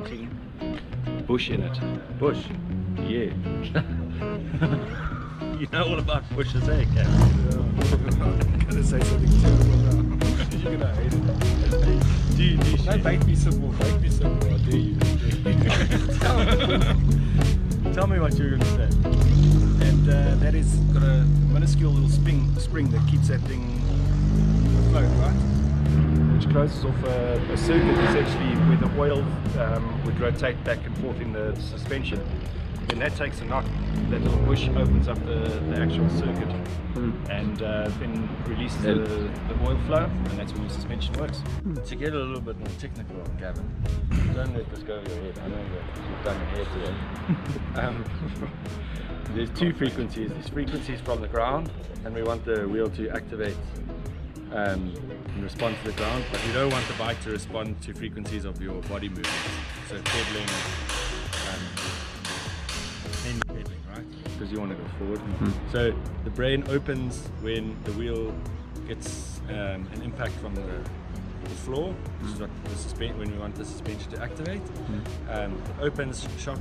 wanting bush in it. Bush. Yeah. You know all about bushes, eh, Cam? I'm gonna say something terrible now. You're gonna hate it. Do you No, bake me some more. Bake me some more. I dare you. Tell me what you're going to say. And that is got a minuscule little spring that keeps that thing afloat, right? Which closes off a circuit essentially where the oil would rotate back and forth in the suspension. When that takes a knock, that little bush opens up the actual circuit and then releases the oil flow, and that's when your suspension works. To get a little bit more technical, Gavin, don't let this go over your head. I know you've done your hair today. There's two frequencies. There's frequencies from the ground, and we want the wheel to activate in response to the ground, but we don't want the bike to respond to frequencies of your body movements. So pedaling, mainly pedaling, right? Because you want to go forward. So the brain opens when the wheel gets an impact from the floor, which is what when we want the suspension to activate. It opens, shock,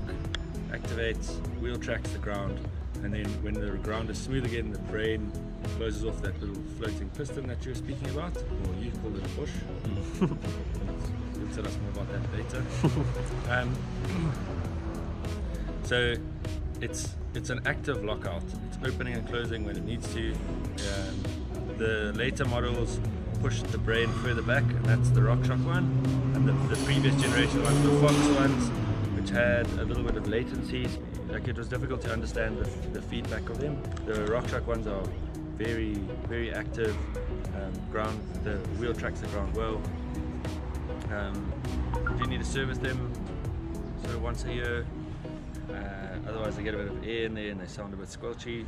activates, wheel tracks the ground, and then when the ground is smooth again, the brain closes off that little floating piston that you were speaking about, or you call it a bush. You'll tell us more about that later. So it's an active lockout. It's opening and closing when it needs to. The later models push the brain further back, and that's the RockShox one, and the previous generation ones, the Fox ones, which had a little bit of latencies. Like, it was difficult to understand the feedback of them. The RockShox ones are very, very active. The wheel tracks the ground well. You do need to service them sort of once a year. Otherwise they get a bit of air in there and they sound a bit squelchy.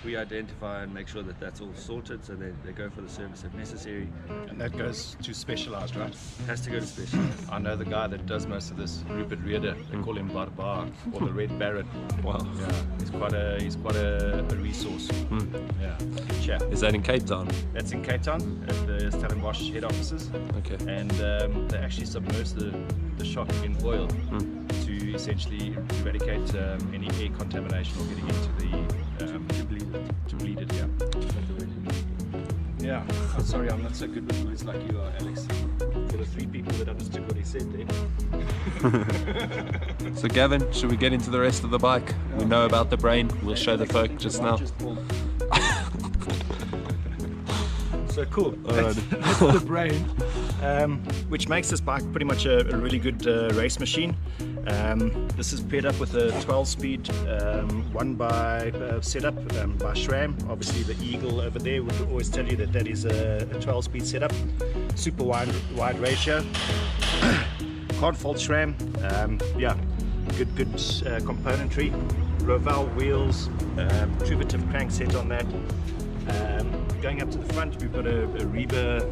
We identify and make sure that that's all sorted, so they go for the service if necessary. And that goes to Specialized, right? Has to go to Specialized. I know the guy that does most of this, Rupert Reeder. They call him Barbar, or the Red Baron. Wow. Yeah, he's quite a resource. Yeah, good chap. Is that in Cape Town? That's in Cape Town at the Stellenbosch head offices. Okay. And they actually submerge the shock in oil to essentially eradicate any air contamination or getting into the to bleed it. Yeah. Yeah. Oh, sorry, I'm not so good with words like you are, Alex. There were 3 people that understood what he said there. So Gavin, should we get into the rest of the bike? We know about the brain. We'll show the folk just now. So cool. That's the brain, which makes this bike pretty much a really good race machine. This is paired up with a 12-speed 1x setup by SRAM. Obviously the Eagle over there would always tell you that is a 12-speed setup. Super wide ratio. Can't fault SRAM. Yeah, good componentry. Roval wheels, Trivative crankset on that. Going up to the front, we've got a Reba,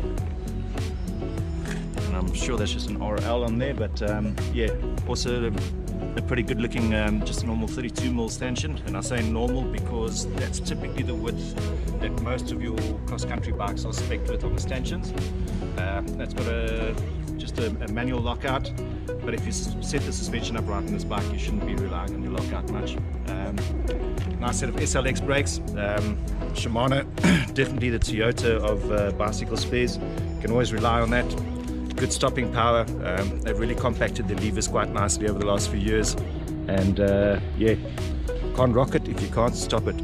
and I'm sure that's just an RL on there, but yeah, also a pretty good looking just a normal 32mm stanchion. And I say normal because that's typically the width that most of your cross-country bikes are spec'd with on the stanchions. That's got just a manual lockout, but if you set the suspension up right on this bike, you shouldn't be relying on your lockout much. Nice set of SLX brakes. Shimano, definitely the Toyota of bicycle spares. You can always rely on that. Good stopping power. They've really compacted the levers quite nicely over the last few years, and yeah, can't rock it if you can't stop it.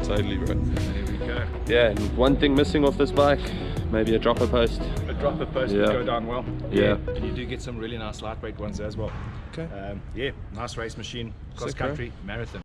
Totally, bro. There we go. Yeah, and one thing missing off this bike, maybe a dropper post. A dropper post would go down well. Yeah. And you do get some really nice lightweight ones as well. Okay. Yeah, nice race machine, cross country, marathon.